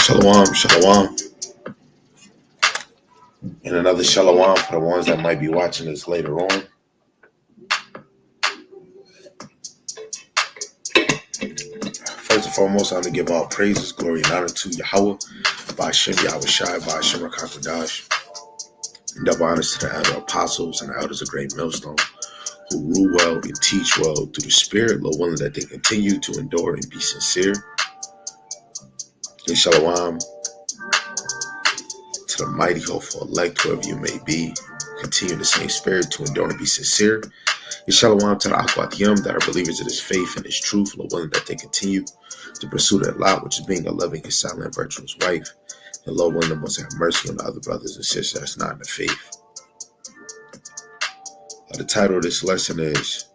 Shalom, shalom, and another shalom for the ones that might be watching this later on. First and foremost, I want to give all praises, glory, and honor to Yahweh, Ba'ashem Yahweh Shai, Ba'ashem Rakakadash, and double honors to the elder apostles and the elders of Great Millstone, who rule well and teach well through the Spirit, Lord willing that they continue to endure and be sincere. And shalom to the mighty, hopeful elect, whoever you may be, continue the same spirit to endure and be sincere. And shalom to the Akwatiyam that are believers of this faith and this truth, Lord willing that they continue to pursue their lot, which is being a loving and silent, virtuous wife. And Lord willing, the most have mercy on the other brothers and sisters that's not in the faith. The title of this lesson is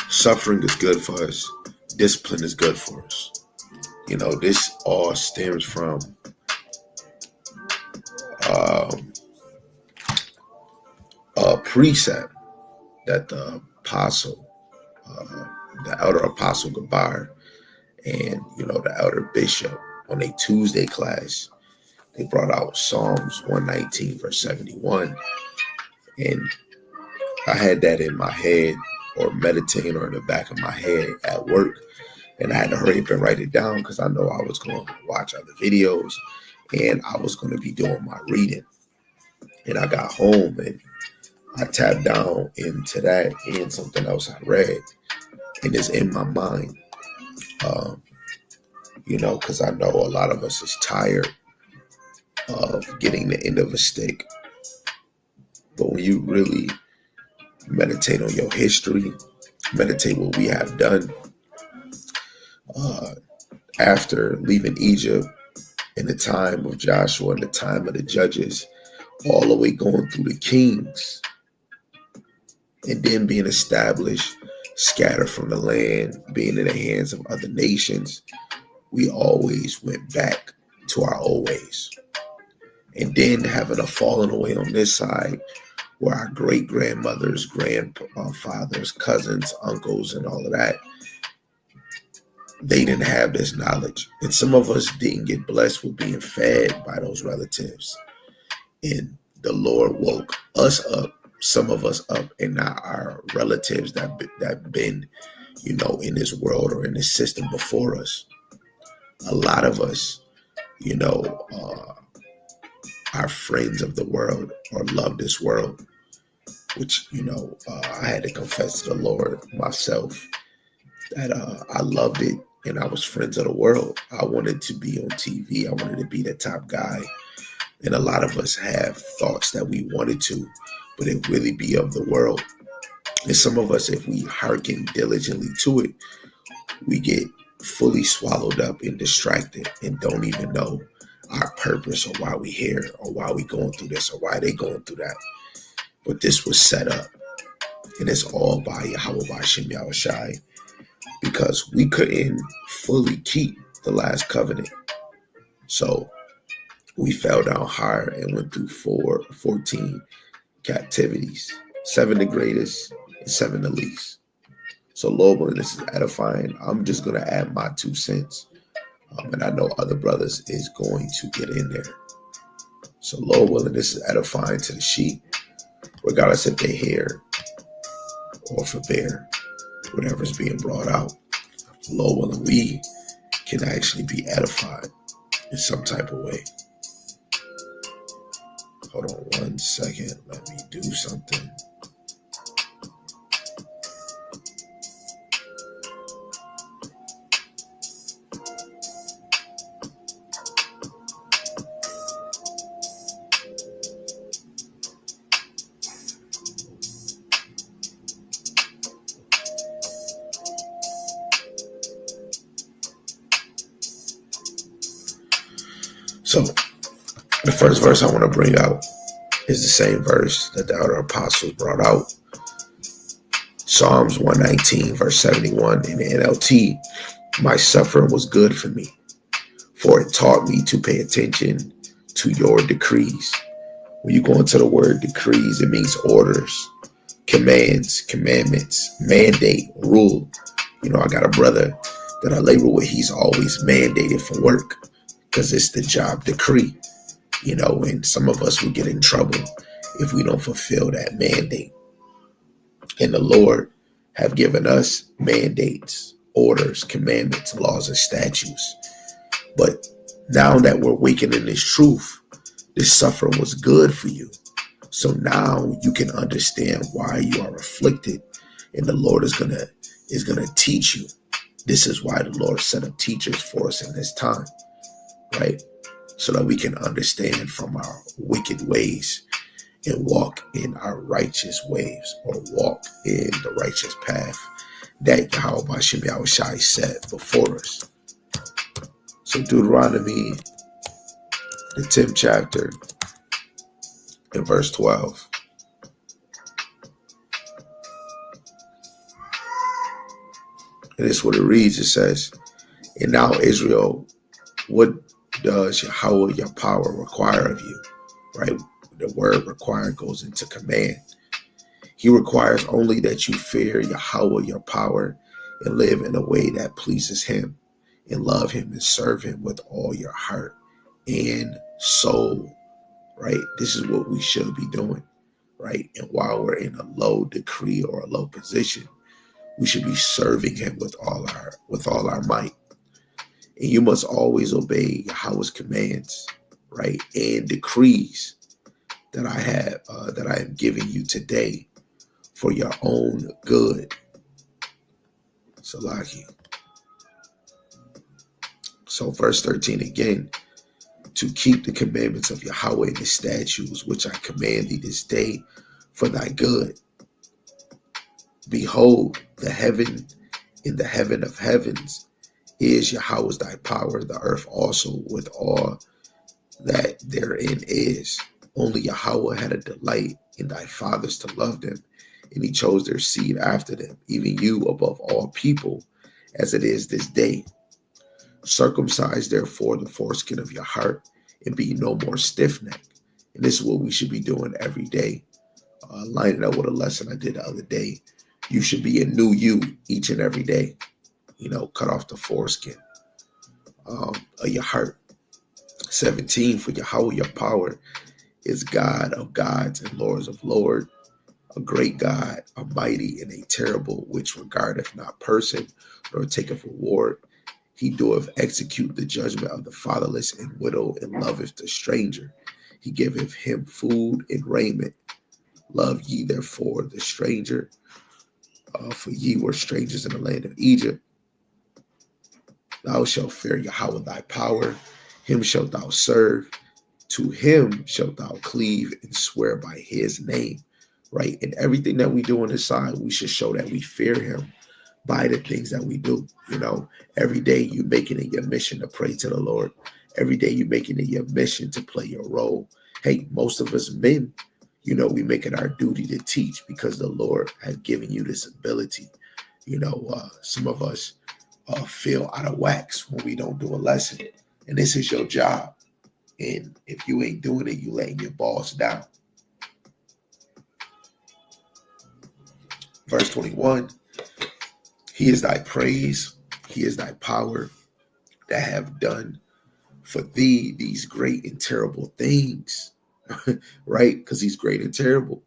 Suffering is Good for Us, Discipline is Good for Us. You know, this all stems from a precept that the apostle, the elder apostle Gabar, and, you know, the elder bishop on a Tuesday class, they brought out Psalms 119, verse 71. And I had that in my head or meditating or in the back of my head at work. And I had to hurry up and write it down because I know I was going to watch other videos and I was going to be doing my reading. And I got home and I tapped down into that and something else I read. And it's in my mind, you know, because I know a lot of us is tired of getting the end of a stick. But when you really meditate on your history, meditate what we have done, after leaving Egypt in the time of Joshua and the time of the judges, all the way going through the kings, and then being established, scattered from the land, being in the hands of other nations, we always went back to our old ways. And then having a falling away on this side, where our great-grandmothers, grandfathers, cousins, uncles, and all of that, they didn't have this knowledge. And some of us didn't get blessed with being fed by those relatives. And the Lord woke us up, some of us up, and not our relatives that been, you know, in this world or in this system before us. A lot of us, you know, are friends of the world or love this world, which, you know, I had to confess to the Lord myself that I loved it and I was friends of the world. I wanted to be on TV. I wanted to be the top guy. And a lot of us have thoughts that we wanted to, but it really be of the world. And some of us, if we hearken diligently to it, we get fully swallowed up and distracted and don't even know our purpose or why we here or why we going through this or why they going through that. But this was set up, and it's all by Yahweh Ba'ashem Yahweh Shai, because we couldn't fully keep the last covenant. So we fell down hard and went through 14 captivities, 7 the greatest and 7 the least. So Lord willing, this is edifying. I'm just going to add my 2 cents. And I know other brothers is going to get in there. So Lord willing, this is edifying to the sheep, regardless if they hear or forbear whatever's being brought out. Lord willing, we can actually be edified in some type of way. Hold on 1 second. Let me do something. So the first verse I want to bring out is the same verse that the other apostles brought out. Psalms 119, verse 71 in the NLT. My suffering was good for me, for it taught me to pay attention to your decrees. When you go into the word decrees, it means orders, commands, commandments, mandate, rule. You know, I got a brother that I labor with. He's always mandated for work because it's the job decree. You know, and some of us will get in trouble if we don't fulfill that mandate. And the Lord have given us mandates, orders, commandments, laws, and statutes. But now that we're waking in this truth, this suffering was good for you. So now you can understand why you are afflicted, and the Lord is gonna teach you. This is why the Lord set up teachers for us in this time, right? So that we can understand from our wicked ways and walk in our righteous ways, or walk in the righteous path that Yahweh Bashim Yahushai set before us. So Deuteronomy, the 10th chapter, in verse 12. And this is what it reads. It says, and now Israel, what does Yahweh, your power, require of you? Right? The word require goes into command. He requires only that you fear Yahweh, your power, and live in a way that pleases him, and love him and serve him with all your heart and soul. Right? This is what we should be doing. Right? And while we're in a low decree or a low position, we should be serving him with all our might. And you must always obey Yahweh's commands, right, and decrees that I am giving you today for your own good. Salaki. So verse 13 again, to keep the commandments of Yahweh and his statutes, which I command thee this day for thy good. Behold, the heaven in the heaven of heavens is Yahweh's thy power, the earth also with all that therein is. Only Yahweh had a delight in thy fathers to love them, and he chose their seed after them, even you above all people, as it is this day. Circumcise therefore the foreskin of your heart, and be no more stiff-necked. And this is what we should be doing every day. Lining up with a lesson I did the other day. You should be a new you each and every day. You know, cut off the foreskin of your heart. 17, for Yahweh, your power, is God of gods and Lords of lords, a great God, a mighty and a terrible, which regardeth not person, nor taketh reward. He doeth execute the judgment of the fatherless and widow, and loveth the stranger. He giveth him food and raiment. Love ye therefore the stranger, for ye were strangers in the land of Egypt. Thou shalt fear Yahweh thy power, him shalt thou serve, to him shalt thou cleave and swear by his name. Right? And everything that we do on this side, we should show that we fear him by the things that we do. You know, every day you making it your mission to pray to the Lord. Every day you making it your mission to play your role. Hey, most of us men, you know, we make it our duty to teach because the Lord has given you this ability. You know, some of us feel out of wax when we don't do a lesson. And this is your job. And if you ain't doing it, you letting your boss down. Verse 21, he is thy praise, he is thy power that have done for thee these great and terrible things, right? Because he's great and terrible,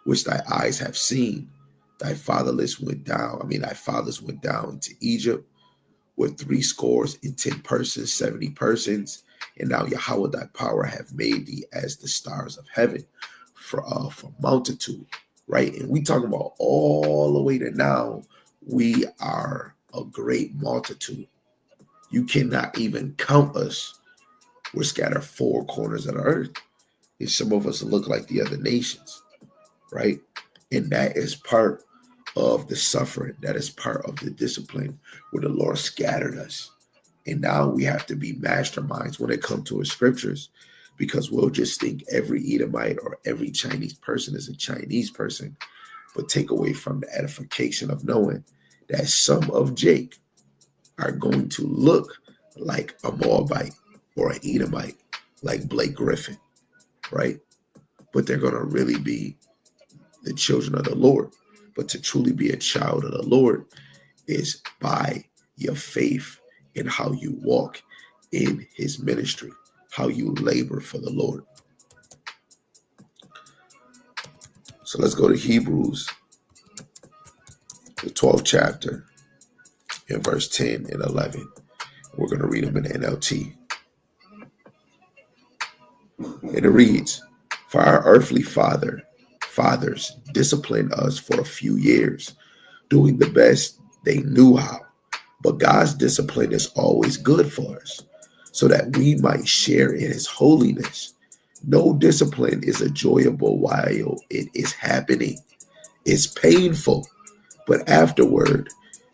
which thy eyes have seen. Thy fathers went down into Egypt with 70 persons, And now Yahweh thy power have made thee as the stars of heaven for multitude, right? And we talk about all the way to now, we are a great multitude. You cannot even count us. We're scattered four corners of the earth. And some of us look like the other nations, right? And that is part of the suffering. That is part of the discipline where the Lord scattered us. And now we have to be masterminds when it comes to his scriptures, because we'll just think every Edomite or every Chinese person is a Chinese person, but take away from the edification of knowing that some of Jake are going to look like a Moabite or an Edomite, like Blake Griffin, right? But they're going to really be the children of the Lord. But to truly be a child of the Lord is by your faith in how you walk in his ministry, how you labor for the Lord. So let's go to Hebrews, the 12th chapter, in verse 10 and 11. We're going to read them in the NLT. And it reads, "For our earthly fathers disciplined us for a few years, doing the best they knew how. But God's discipline is always good for us, so that we might share in his holiness. No discipline is enjoyable while it is happening. It's painful, but afterward,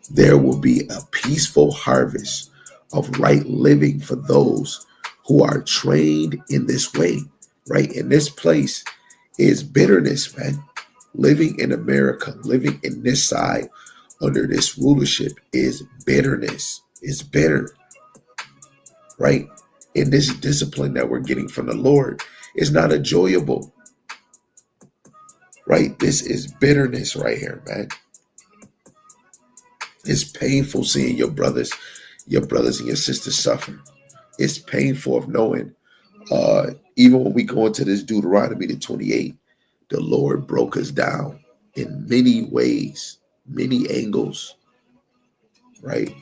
there will be a peaceful harvest of right living for those who are trained in this way," right? In this place is bitterness, man. Living in America, living in this side under this rulership is bitterness. It's bitter, right? And this discipline that we're getting from the Lord is not enjoyable, right? This is bitterness right here, man. It's painful seeing your brothers and your sisters suffer. It's painful of knowing, even when we go into this Deuteronomy the 28, the Lord broke us down in many ways, many angles, right?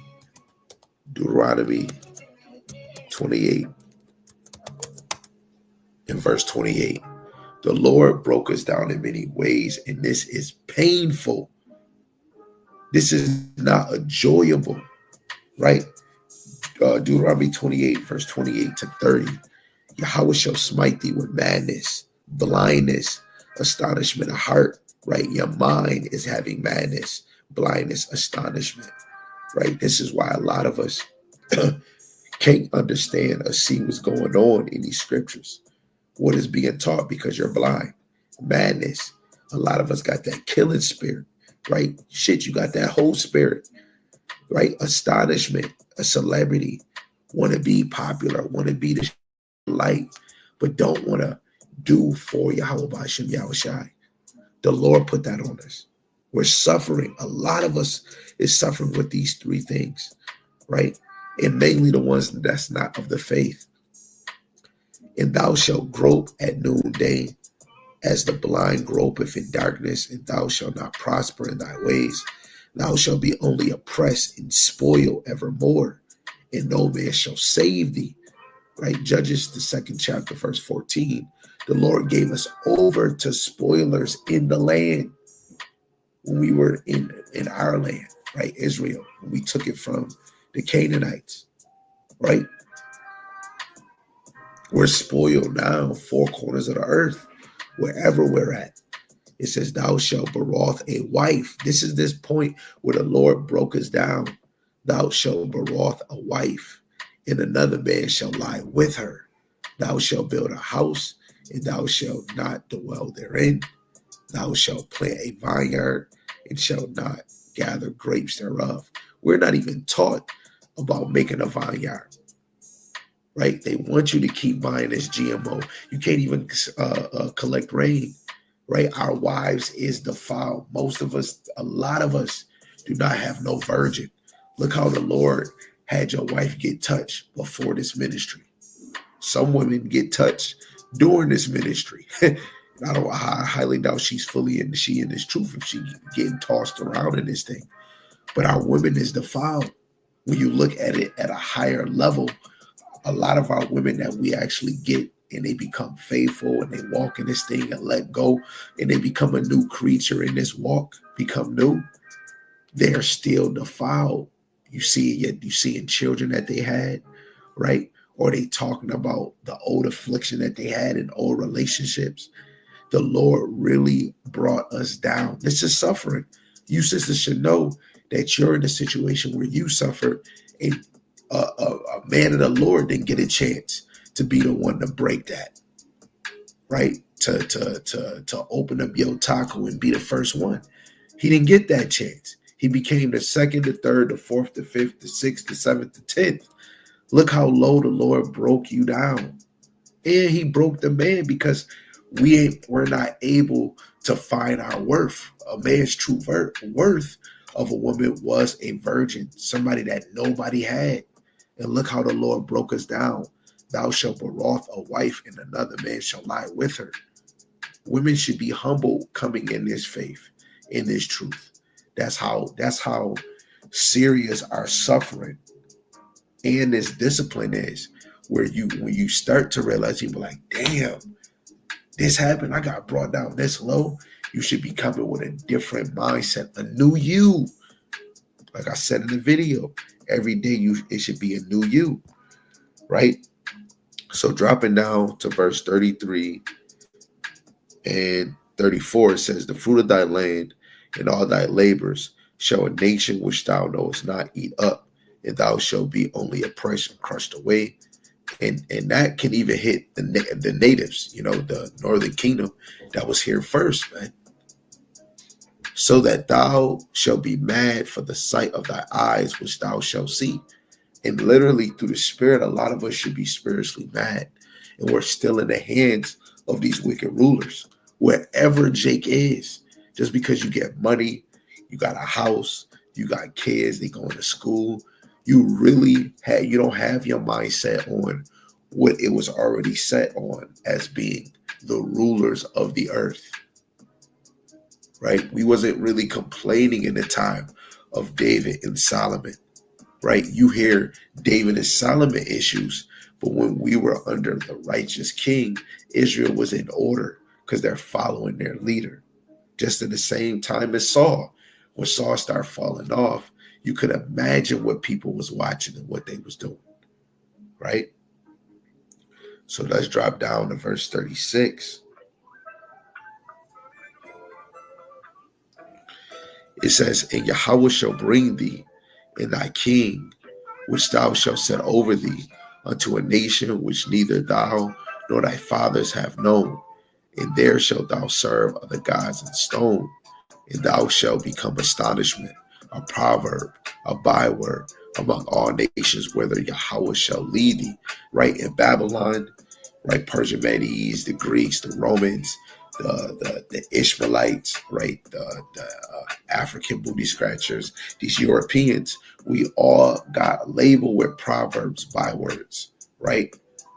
Deuteronomy 28 in verse 28. The Lord broke us down in many ways, and this is painful. This is not enjoyable, right? Deuteronomy 28, verse 28 to 30. Yahweh shall smite thee with madness, blindness, astonishment of heart, right? Your mind is having madness, blindness, astonishment, right? This is why a lot of us can't understand or see what's going on in these scriptures, what is being taught, because you're blind. Madness. A lot of us got that killing spirit, right? Shit, you got that whole spirit, right? Astonishment, a celebrity, want to be popular, want to be the light, but don't want to do for Yahweh B'Shem Yahushai. The Lord put that on us. We're suffering. A lot of us is suffering with these three things, right? And mainly the ones that's not of the faith. And thou shalt grope at noonday, as the blind gropeth in darkness, and thou shalt not prosper in thy ways. Thou shalt be only oppressed and spoiled evermore, and no man shall save thee. Right? Judges, the 2nd chapter, verse 14. The Lord gave us over to spoilers in the land when we were in our land, right? Israel. We took it from the Canaanites, right? We're spoiled now, four corners of the earth, wherever we're at. It says, thou shalt betroth a wife. This is this point where the Lord broke us down. Thou shalt betroth a wife, and another man shall lie with her. Thou shalt build a house, and thou shalt not dwell therein. Thou shalt plant a vineyard, and shalt not gather grapes thereof. We're not even taught about making a vineyard, right? They want you to keep buying this GMO. You can't even collect rain, right? Our wives is defiled. Most of us, a lot of us, do not have no virgin. Look how the Lord had your wife get touched before this ministry. Some women get touched during this ministry. I highly doubt she's fully in this truth if she getting tossed around in this thing. But our women is defiled. When you look at it at a higher level, a lot of our women that we actually get and they become faithful and they walk in this thing and let go and they become a new creature in this walk, become new, they're still defiled. You see it, you see in children that they had, right? Or they talking about the old affliction that they had in old relationships. The Lord really brought us down. This is suffering. You sisters should know that you're in a situation where you suffered, and a man of the Lord didn't get a chance to be the one to break that, right? To open up your taco and be the first one. He didn't get that chance. He became the second, the third, the fourth, the fifth, the sixth, the seventh, the 10th. Look how low the Lord broke you down. And he broke the man because we're not able to find our worth. A man's true worth of a woman was a virgin, somebody that nobody had. And look how the Lord broke us down. Thou shalt betroth a wife, and another man shall lie with her. Women should be humble coming in this faith, in this truth. That's how serious our suffering and this discipline is. When you start to realize, you be like, damn, this happened. I got brought down this low. You should be coming with a different mindset, a new you. Like I said in the video, every day it should be a new you, right? So dropping down to verse 33 and 34, it says, the fruit of thy land and all thy labors shall a nation which thou knowest not eat up, and thou shalt be only oppressed and crushed away. And that can even hit the natives, the northern kingdom that was here first, man. So that thou shalt be mad for the sight of thy eyes, which thou shalt see. And literally through the spirit, a lot of us should be spiritually mad. And we're still in the hands of these wicked rulers. Wherever Jake is, just because you get money, you got a house, you got kids, they going to school, you don't have your mindset on what it was already set on as being the rulers of the earth, right? We wasn't really complaining in the time of David and Solomon, right? You hear David and Solomon issues, but when we were under the righteous king, Israel was in order because they're following their leader. Just at the same time as Saul. When Saul started falling off, you could imagine what people was watching and what they was doing, right? So let's drop down to verse 36. It says, and Yahweh shall bring thee and thy king, which thou shalt set over thee, unto a nation which neither thou nor thy fathers have known. And there shalt thou serve other gods in stone, and thou shalt become astonishment, a proverb, a byword among all nations, whither Yahweh shall lead thee. Right? In Babylon, right? Persian Medes, the Greeks, the Romans, the Ishmaelites, right? The African booty scratchers, these Europeans, we all got labeled with proverbs, bywords, right?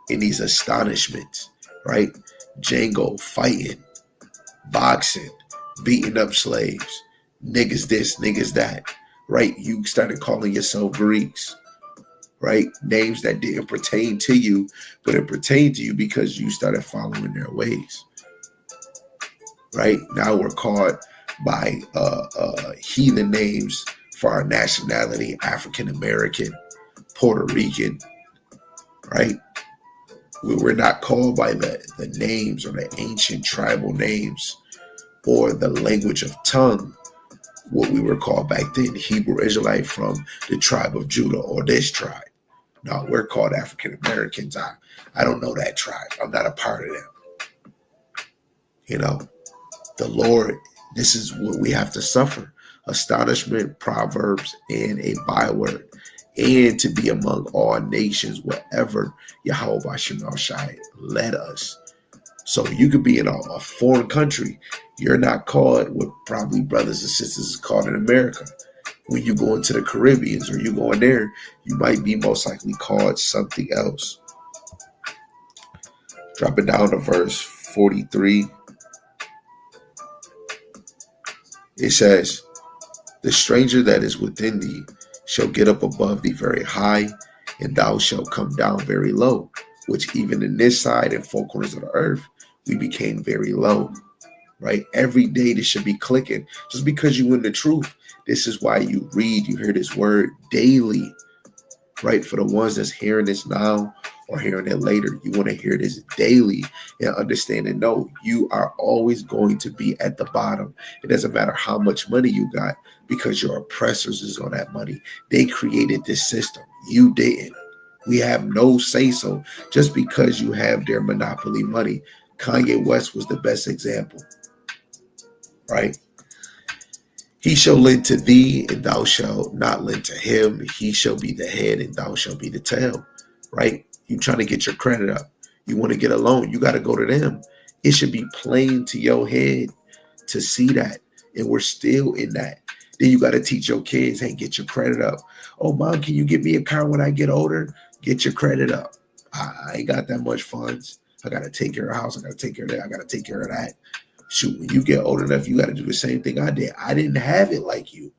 In these astonishments, right? Django fighting, boxing, beating up slaves, niggas this, niggas that, right? You started calling yourself Greeks, right? Names that didn't pertain to you, but it pertained to you because you started following their ways, right? Now we're called by heathen names for our nationality, African American, Puerto Rican, right? We're not called by the names or the ancient tribal names or the language of tongue, what we were called back then, Hebrew Israelite from the tribe of Judah or this tribe. No, we're called African Americans. I don't know that tribe. I'm not a part of them. The Lord, this is what we have to suffer. Astonishment, proverbs, and a byword. And to be among all nations, wherever Yahweh Bashim Shai led us. So you could be in a foreign country. You're not called what probably brothers and sisters is called in America. When you go into the Caribbeans or you go in there, you might be most likely called something else. Dropping down to verse 43. It says, the stranger that is within thee shall get up above thee very high, and thou shalt come down very low, which even in this side and four corners of the earth, we became very low, right? Every day this should be clicking. Just because you in the truth, this is why you read, you hear this word daily, right? For the ones that's hearing this now or hearing it later, you want to hear this daily and understand and know you are always going to be at the bottom. It doesn't matter how much money you got because your oppressors is on that money. They created this system. You didn't. We have no say so just because you have their monopoly money. Kanye West was the best example, right? He shall lend to thee, and thou shalt not lend to him. He shall be the head, and thou shalt be the tail, right? You trying to get your credit up. You want to get a loan. You got to go to them. It should be plain to your head to see that. And we're still in that. Then you got to teach your kids, hey, get your credit up. Oh, mom, can you get me a car when I get older? Get your credit up. I ain't got that much funds. I got to take care of the house. I got to take care of that. I got to take care of that. Shoot, when you get old enough, you got to do the same thing I did. I didn't have it like you.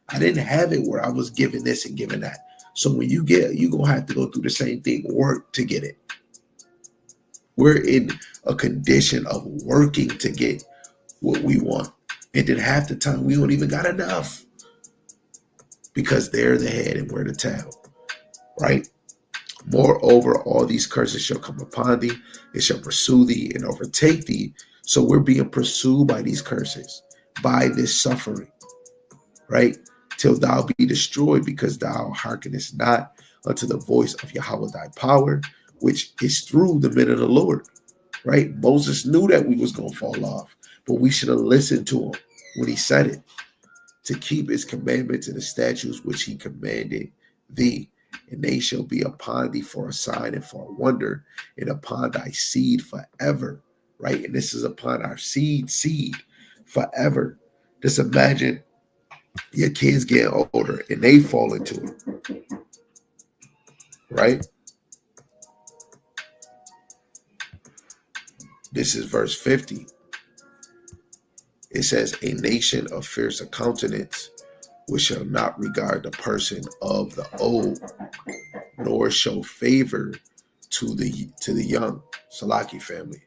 I didn't have it where I was giving this and giving that. So when you get, you're going to have to go through the same thing, work to get it. We're in a condition of working to get what we want. And then half the time we don't even got enough because they're the head and we're the tail, right? Moreover, all these curses shall come upon thee, it shall pursue thee and overtake thee. So we're being pursued by these curses, by this suffering, right? Till thou be destroyed, because thou hearkenest not unto the voice of Yahweh thy power, which is through the men of the Lord, right? Moses knew that we was going to fall off, but we should have listened to him when he said it, to keep his commandments and the statutes which he commanded thee. And they shall be upon thee for a sign and for a wonder, and upon thy seed forever, right? And this is upon our seed forever. Just imagine your kids getting older and they fall into it, right? This is verse 50. It says, a nation of fierce countenance, which shall not regard the person of the old, nor show favor to the young. Salaki family.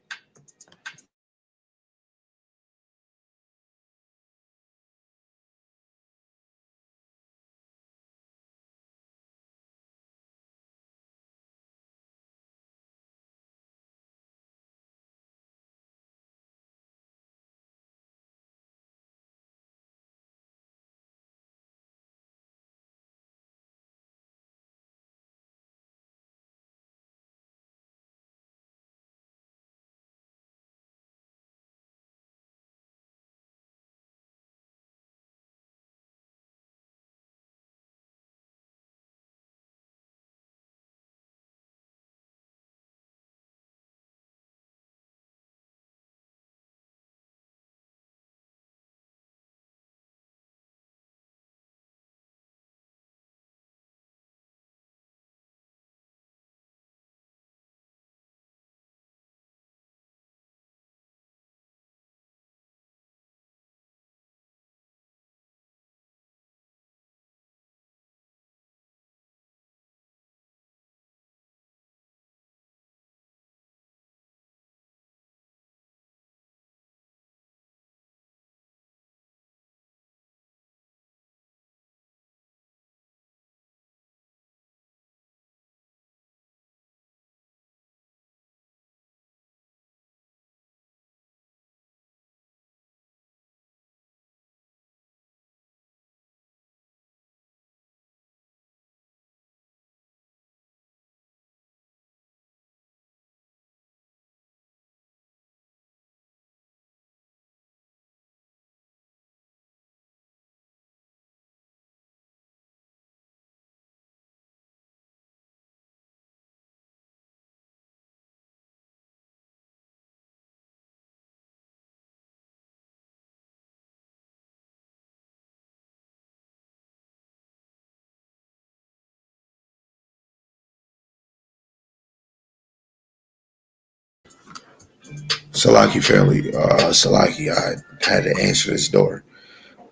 Salaki family. Salaki, I had to answer this door.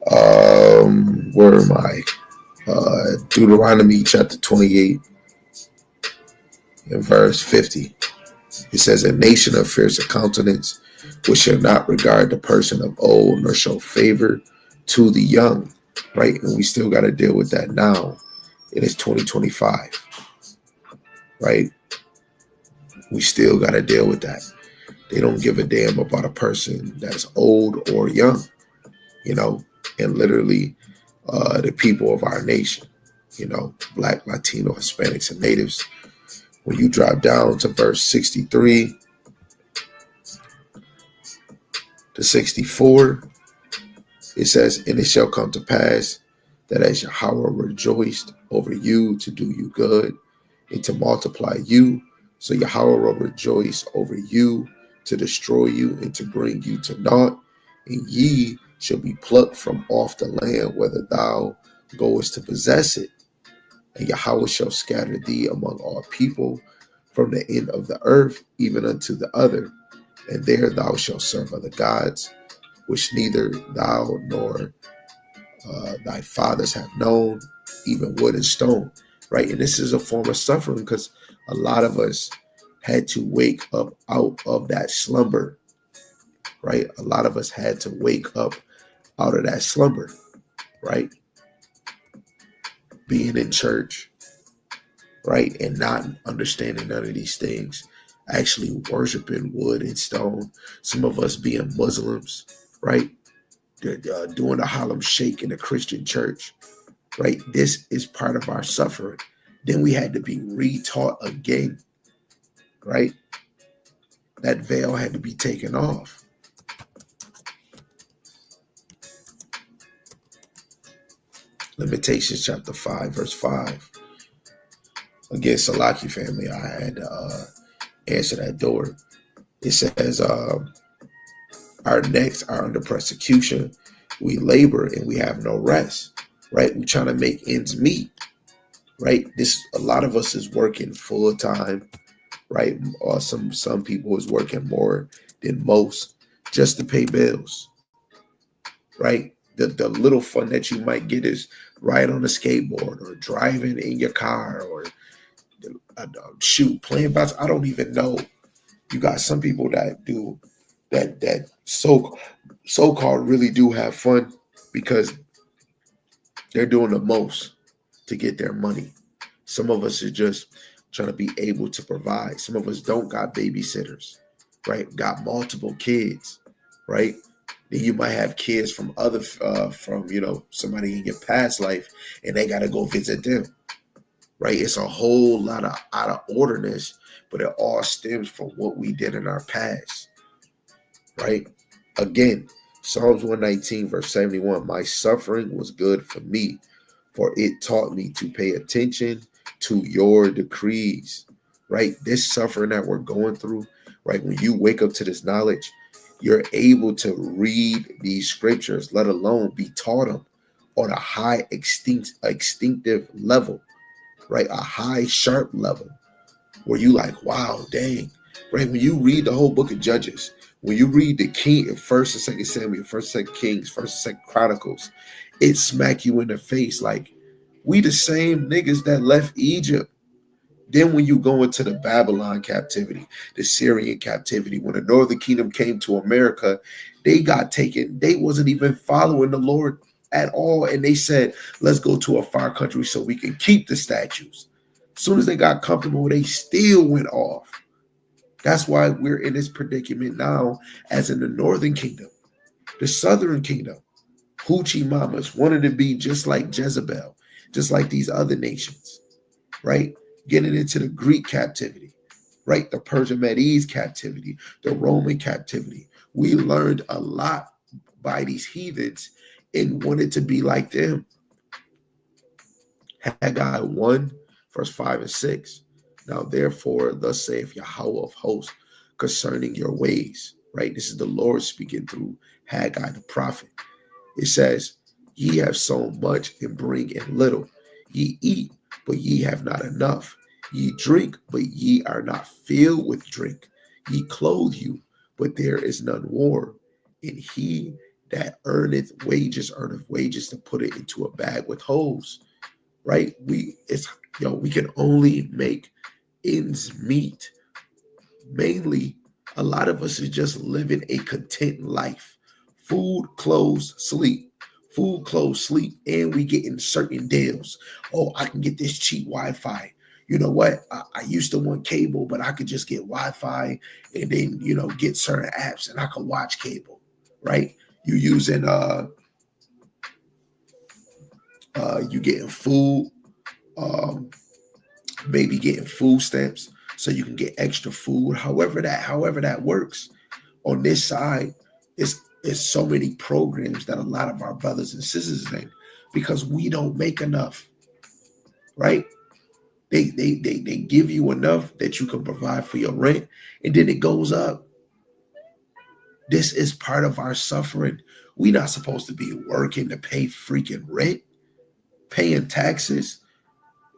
Where am I? Deuteronomy chapter 28. In verse 50, it says, a nation of fierce countenance, which shall not regard the person of old, nor show favor to the young. Right? And we still got to deal with that now. It is 2025. Right? We still got to deal with that. They don't give a damn about a person that's old or young, you know, and literally the people of our nation, you know, Black, Latino, Hispanics, and Natives. When you drop down to verse 63 to 64, it says, and it shall come to pass that as Yahweh rejoiced over you to do you good and to multiply you, so Yahweh will rejoice over you to destroy you and to bring you to naught, and ye shall be plucked from off the land whether thou goest to possess it. And Yahweh shall scatter thee among all people from the end of the earth even unto the other, and there thou shalt serve other gods, which neither thou nor thy fathers have known, even wood and stone. Right? And this is a form of suffering because a lot of us had to wake up out of that slumber. Right? A lot of us had to wake up out of that slumber. Right? Being in church, right? And not understanding none of these things, actually worshiping wood and stone. Some of us being Muslims, right? Doing the Harlem Shake in a Christian church, right? This is part of our suffering. Then we had to be retaught again, right? That veil had to be taken off. Lamentations chapter 5, verse 5. Again, Salaki family, I had to answer that door. It says, our necks are under persecution. We labor and we have no rest, right? We're trying to make ends meet, right? A lot of us is working full time, right? Or some people is working more than most just to pay bills, right? The little fun that you might get is riding on a skateboard or driving in your car or playing basketball. I don't even know. You got some people that do that so-called really do have fun because they're doing the most to get their money. Some of us are just trying to be able to provide. Some of us don't got babysitters, right? Got multiple kids, right? Then you might have kids from from somebody in your past life, and they got to go visit them, right? It's a whole lot of out of orderness, but it all stems from what we did in our past, right? Again, Psalms 119, verse 71, my suffering was good for me, for it taught me to pay attention to your decrees, right? This suffering that we're going through, right? When you wake up to this knowledge, you're able to read these scriptures, let alone be taught them on a high instinctive level, right? A high, sharp level where you like, wow, dang, right? When you read the whole book of Judges, when you read the King, First and Second Samuel, First and Second Kings, First and Second Chronicles, it smack you in the face like we the same niggas that left Egypt. Then when you go into the Babylon captivity, the Syrian captivity, when the Northern Kingdom came to America, they got taken. They wasn't even following the Lord at all, and they said, "Let's go to a far country so we can keep the statues." As soon as they got comfortable, they still went off. That's why we're in this predicament now, as in the Northern Kingdom. The Southern Kingdom, hoochie mamas wanted to be just like Jezebel, just like these other nations, right? Getting into the Greek captivity, right? The Persian Medes captivity, the Roman captivity. We learned a lot by these heathens and wanted to be like them. Haggai 1, verse 5 and 6. Now, therefore, thus saith Yahweh of hosts concerning your ways, right? This is the Lord speaking through Haggai the prophet. It says, ye have sown much and bring in little. Ye eat, but ye have not enough. Ye drink, but ye are not filled with drink. Ye clothe you, but there is none warm. And he that earneth wages to put it into a bag with holes. Right? We can only make ends meet. Mainly, a lot of us is just living a content life. Food, clothes, sleep. Food, clothes, sleep, and we getting certain deals. Oh, I can get this cheap Wi-Fi. You know what? I used to want cable, but I could just get Wi-Fi and then, get certain apps and I could watch cable, right? You using you getting food, um, maybe getting food stamps so you can get extra food. However that works. On this side, it's so many programs that a lot of our brothers and sisters in, because we don't make enough, right? They give you enough that you can provide for your rent, and then it goes up. This is part of our suffering. We not supposed to be working to pay freaking rent, paying taxes.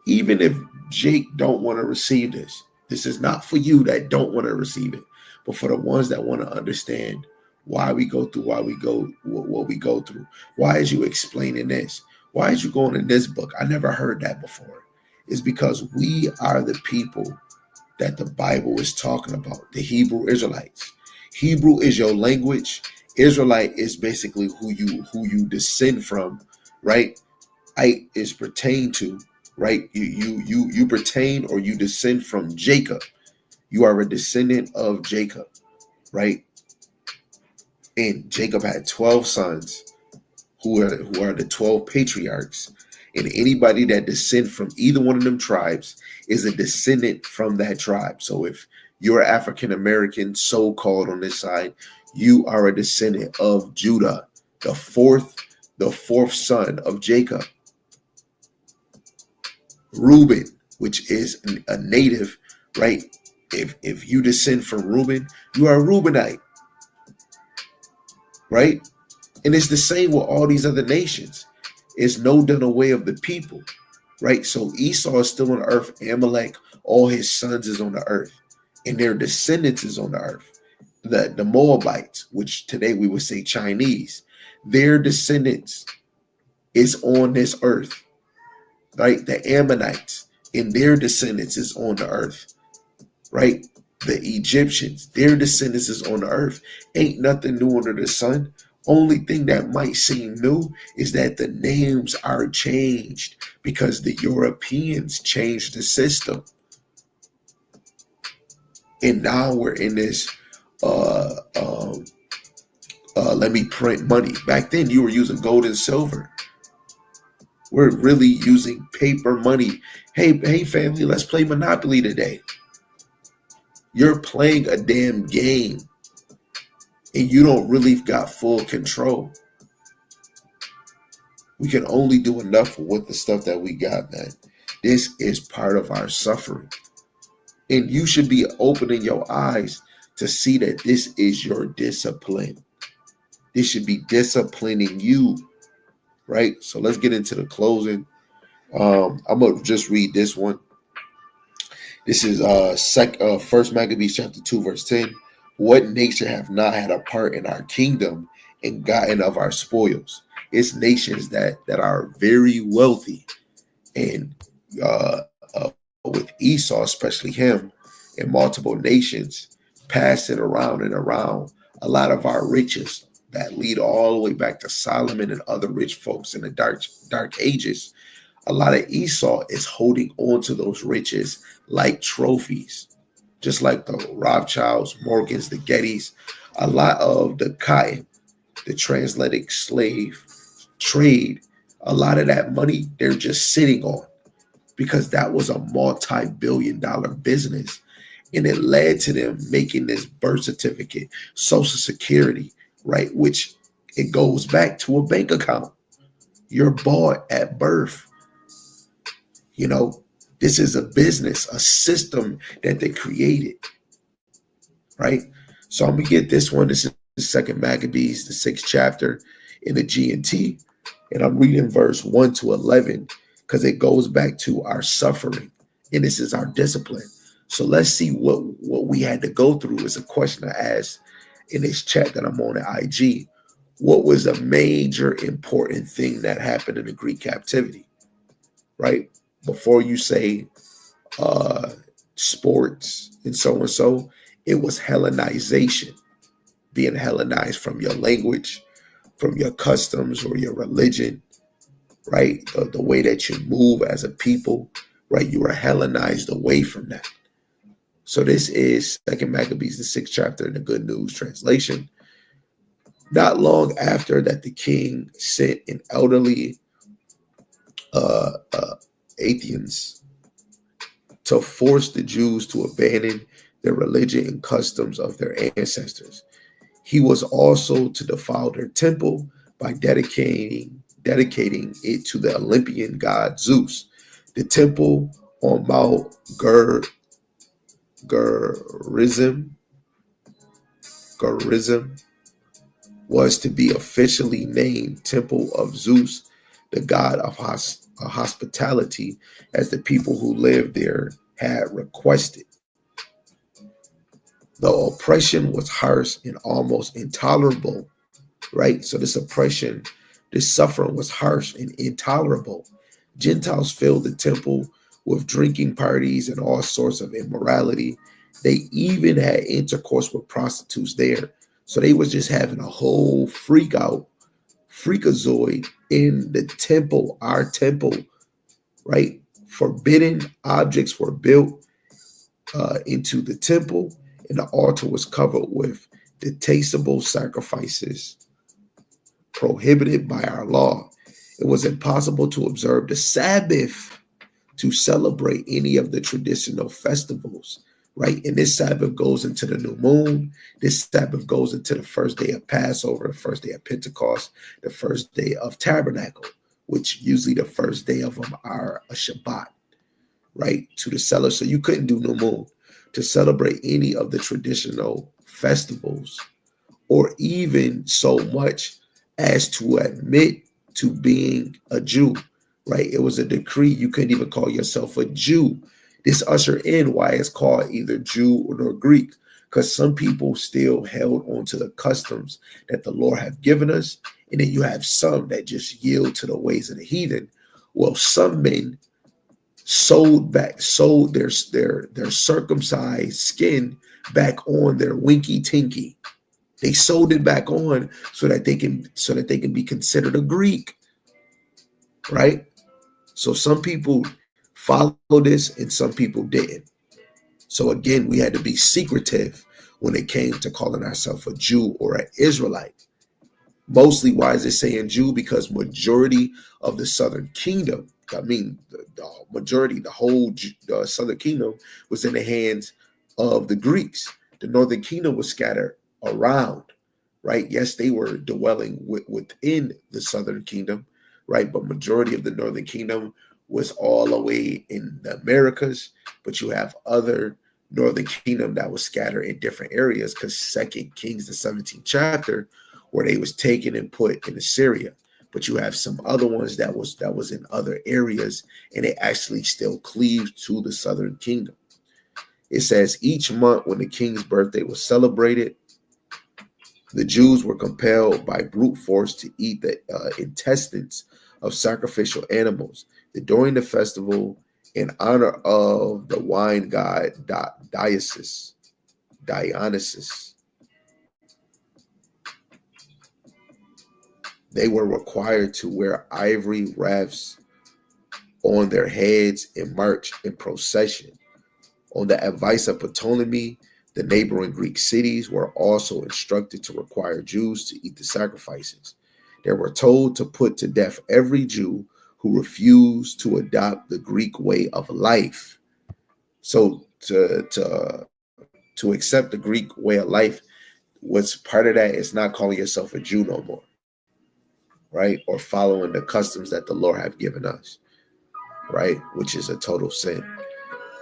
Even if Jake don't want to receive this, this is not for you that don't want to receive it, but for the ones that want to understand why we go through, why we go what we go through. Why is you explaining this? Why is you going in this book? I never heard that before. It's because we are the people that the Bible is talking about, the Hebrew Israelites. Hebrew is your language. Israelite is basically who you descend from, right? I is pertain to, right? You pertain or you descend from Jacob. You are a descendant of Jacob, right? And Jacob had 12 sons who are the 12 patriarchs. And anybody that descend from either one of them tribes is a descendant from that tribe. So if you're African American, so-called on this side, you are a descendant of Judah, the fourth son of Jacob. Reuben, which is a native, right? If you descend from Reuben, you are a Reubenite, right? And it's the same with all these other nations. It's no done away of the people, right? So Esau is still on the earth. Amalek, all his sons is on the earth, and their descendants is on the earth. The Moabites, which today we would say Chinese, their descendants is on this earth, right? The Ammonites and their descendants is on the earth, right? The Egyptians, their descendants is on the earth. Ain't nothing new under the sun. Only thing that might seem new is that the names are changed because the Europeans changed the system. And now we're in this, let me print money. Back then you were using gold and silver. We're really using paper money. Hey family, let's play Monopoly today. You're playing a damn game and you don't really got full control. We can only do enough with the stuff that we got, man. This is part of our suffering. And you should be opening your eyes to see that this is your discipline. This should be disciplining you, right? So let's get into the closing. I'm going to just read this one. This is First Maccabees chapter 2, verse 10. What nation have not had a part in our kingdom and gotten of our spoils? It's nations that are very wealthy, and with Esau, especially him, and multiple nations passed it around and around. A lot of our riches that lead all the way back to Solomon and other rich folks in the dark ages. A lot of Esau is holding on to those riches like trophies, just like the Rothschilds, Morgans, the Gettys. A lot of the cotton, the transatlantic slave trade, a lot of that money they're just sitting on because that was a multi-billion-dollar business. And it led to them making this birth certificate, Social Security, right? Which it goes back to a bank account. You're bought at birth. You know, this is a business, a system that they created, right? So I'm going to get this one. This is the Second Maccabees, the 6th chapter in the G&T. And I'm reading verse 1 to 11 because it goes back to our suffering. And this is our discipline. So let's see what we had to go through. Is a question I asked in this chat that I'm on at IG. What was a major important thing that happened in the Greek captivity, right? Before you say sports, and so and so. It was Hellenization, being Hellenized from your language, from your customs or your religion, right? The way that you move as a people, right? You were Hellenized away from that. So this is Second Maccabees, the 6th chapter in the Good News translation. Not long after that, the king sent an elderly Athenians to force the Jews to abandon the religion and customs of their ancestors. He was also to defile their temple by dedicating it to the Olympian god Zeus. The temple on Mount Gerizim was to be officially named Temple of Zeus, the god of hospitality, as the people who lived there had requested. The oppression was harsh and almost intolerable, right? So this oppression, this suffering was harsh and intolerable. Gentiles filled the temple with drinking parties and all sorts of immorality. They even had intercourse with prostitutes there. So they was just having a whole freakazoid in the temple, our temple, right? Forbidden objects were built into the temple, and the altar was covered with detestable sacrifices prohibited by our law. It was impossible to observe the Sabbath, to celebrate any of the traditional festivals, right? And this Sabbath goes into the new moon. This Sabbath goes into the first day of Passover, the first day of Pentecost, the first day of Tabernacle, which usually the first day of them are a Shabbat, right? To the seller. So you couldn't do new moon to celebrate any of the traditional festivals, or even so much as to admit to being a Jew, right? It was a decree. You couldn't even call yourself a Jew. This ushered in why it's called either Jew or Greek, because some people still held on to the customs that the Lord have given us. And then you have some that just yield to the ways of the heathen. Well, some men sewed their circumcised skin back on their winky tinky. They sewed it back on so that they can be considered a Greek, right? So some people followed this and some people didn't. So again, we had to be secretive when it came to calling ourselves a Jew or an Israelite. Mostly, why is it saying Jew? Because majority of the southern kingdom, the majority, the whole southern kingdom was in the hands of the Greeks. The northern kingdom was scattered around, right? Yes, they were dwelling within the southern kingdom, right? But majority of the northern kingdom was all the way in the Americas. But you have other northern kingdom that was scattered in different areas, because 2 Kings, the 17th chapter, where they was taken and put in Assyria. But you have some other ones that was in other areas, and it actually still cleaved to the southern kingdom. It says each month when the king's birthday was celebrated, the Jews were compelled by brute force to eat the intestines of sacrificial animals. During the festival, in honor of the wine god Dionysus, they were required to wear ivory wreaths on their heads and march in procession. On the advice of Ptolemy, the neighboring Greek cities were also instructed to require Jews to eat the sacrifices. They were told to put to death every Jew who refused to adopt the Greek way of life. So to accept the Greek way of life, what's part of that is not calling yourself a Jew no more, right? Or following the customs that the Lord have given us, right? Which is a total sin.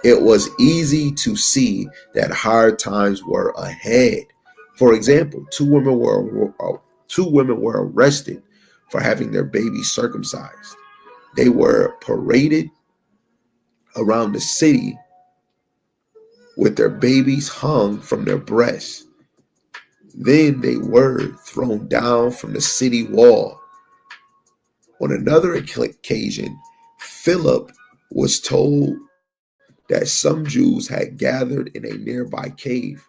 It was easy to see that hard times were ahead. For example, two women were arrested for having their babies circumcised. They were paraded around the city with their babies hung from their breasts. Then they were thrown down from the city wall. On another occasion, Philip was told that some Jews had gathered in a nearby cave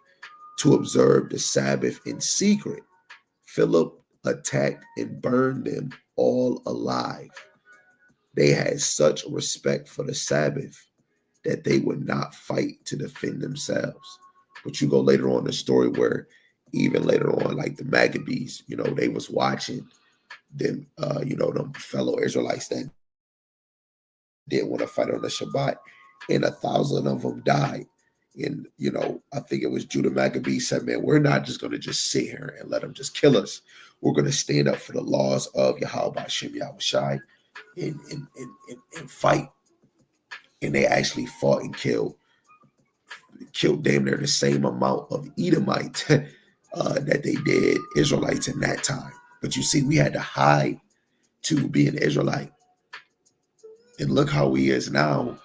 to observe the Sabbath in secret, Philip attacked and burned them all alive. They had such respect for the Sabbath that they would not fight to defend themselves. But you go later on in the story where even later on, like the Maccabees, they was watching them, them fellow Israelites that didn't want to fight on the Shabbat, and 1,000 of them died. And, I think it was Judah Maccabee said, man, we're not just going to just sit here and let them just kill us. We're going to stand up for the laws of Yahweh Hashem Yahushai and fight. And they actually fought and killed damn near the same amount of Edomite that they did Israelites in that time. But you see, we had to hide to be an Israelite. And look how he is now.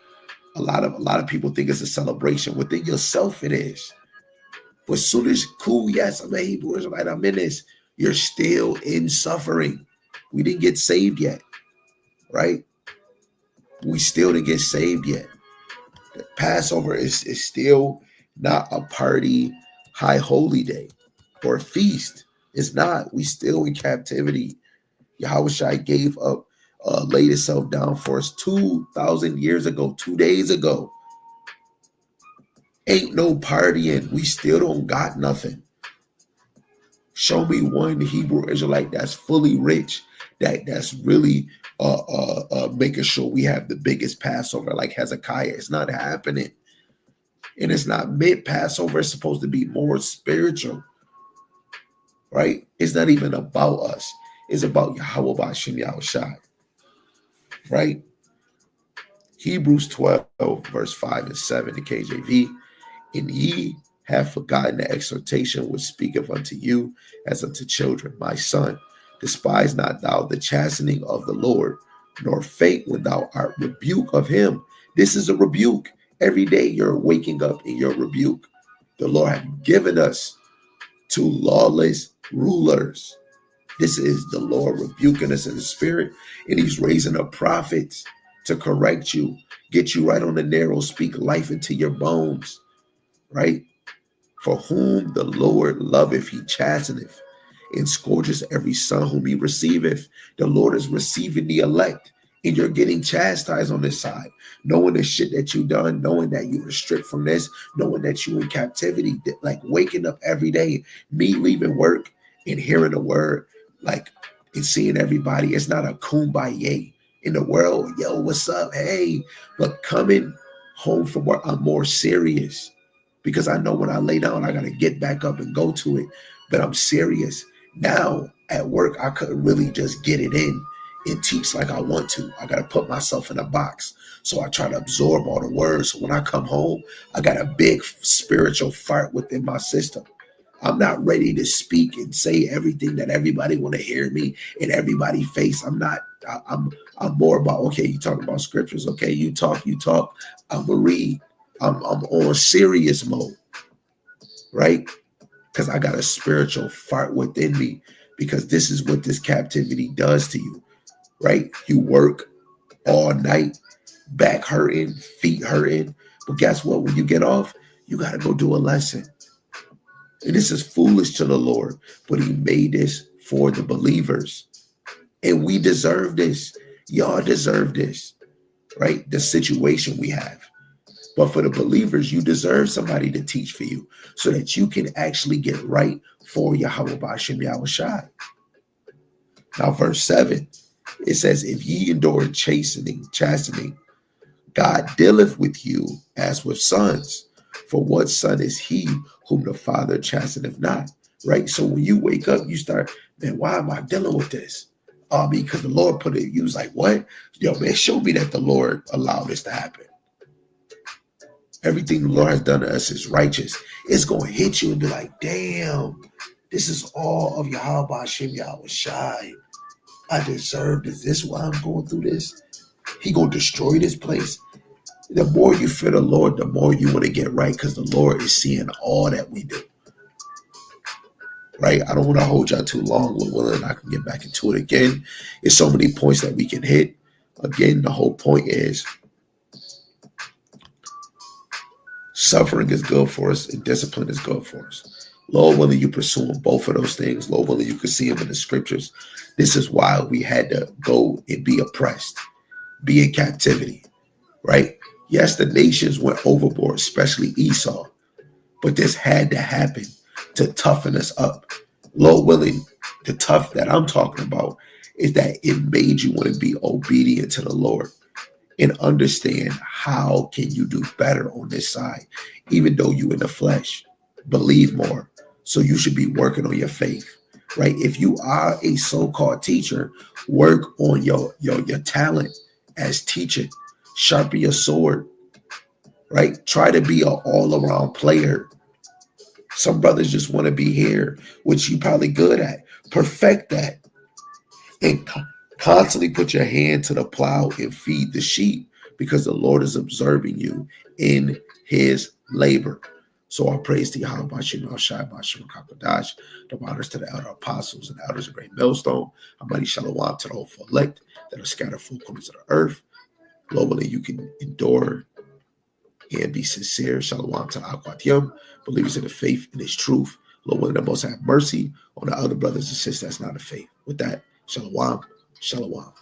A lot of people think it's a celebration. Within yourself, it is. But as soon as cool, yes, I'm a Hebrew Israelite, I'm in this, you're still in suffering. We didn't get saved yet, right? We still didn't get saved yet. The Passover is still not a party, high holy day or a feast. It's not. We still in captivity. Yahushua gave up, laid himself down for us 2,000 years ago, 2 days ago. Ain't no partying. We still don't got nothing. Show me one Hebrew Israelite that's fully rich, that's really making sure we have the biggest Passover like Hezekiah. It's not happening. And it's not mid-Passover. It's supposed to be more spiritual, right? It's not even about us. It's about Yahweh Hashem Yahushai, right? Hebrews 12, verse 5 and 7, the KJV. And ye have forgotten the exhortation which speaketh unto you as unto children. My son, despise not thou the chastening of the Lord, nor faint when thou art rebuked of him. This is a rebuke. Every day you're waking up in your rebuke. The Lord has given us to lawless rulers. This is the Lord rebuking us in the spirit, and he's raising up prophets to correct you, get you right on the narrow, speak life into your bones, right? For whom the Lord loveth, he chasteneth, and scourges every son whom he receiveth. The Lord is receiving the elect, and you're getting chastised on this side, knowing the shit that you done, knowing that you were stripped from this, knowing that you in captivity, like waking up every day, me leaving work and hearing the word, like, and seeing everybody. It's not a kumbaya in the world. Yo, what's up? Hey, but coming home from work, I'm more serious because I know when I lay down, I got to get back up and go to it. But I'm serious. Now at work, I couldn't really just get it in and teach like I want to. I got to put myself in a box. So I try to absorb all the words. So when I come home, I got a big spiritual fart within my system. I'm not ready to speak and say everything that everybody want to hear me in everybody's face. I'm more about, okay, you talking about scriptures. Okay, you talk. I'm gonna read. I'm on serious mode, right? Because I got a spiritual fart within me, because this is what this captivity does to you, right? You work all night, back hurting, feet hurting. But guess what? When you get off, you got to go do a lesson. And this is foolish to the Lord, but he made this for the believers. And we deserve this. Y'all deserve this, right? The situation we have. But for the believers, you deserve somebody to teach for you so that you can actually get right for Yahweh Hashem Yahushai. Now, verse 7, it says, if ye endure chastening, God dealeth with you as with sons. For what son is he whom the Father chasteneth not? Right? So when you wake up, you start, man, why am I dealing with this? Because the Lord put it, you was like, what? Yo, man, show me that the Lord allowed this to happen. Everything the Lord has done to us is righteous. It's going to hit you and be like, damn, this is all of Yahweh Hashem Yahushai. I deserve this. This is why I'm going through this. He going to destroy this place. The more you fear the Lord, the more you want to get right, because the Lord is seeing all that we do. Right? I don't want to hold y'all too long. Willing, I can get back into it again. There's so many points that we can hit. Again, the whole point is Suffering is good for us, and discipline is good for us. Lord willing, you pursuing both of those things. Lord willing, you can see them in the scriptures. This is why we had to go and be oppressed, be in captivity, right? Yes, the nations went overboard, especially Esau, but this had to happen to toughen us up. Lord willing, the tough that I'm talking about is that it made you want to be obedient to the Lord and understand how can you do better on this side, even though you in the flesh. Believe more. So you should be working on your faith, right? If you are a so-called teacher, work on your talent as teaching. Sharpen your sword, right? Try to be an all-around player. Some brothers just want to be here, which you probably good at. Perfect that and constantly put your hand to the plow and feed the sheep because the Lord is observing you in his labor. So our praise to Yahweh Bashim Al Shai Bashim Kakadash, the honors to the elder apostles and the elders of Great Millstone, Almighty Shalom to the hopeful elect that are scattered full corners of the earth. Globally, you can endure and be sincere. Shalom to Akwat Yom, believers in the faith and his truth. Lord willing, the most have mercy on the other brothers and sisters that's not a faith. With that, Shalom. Shalom.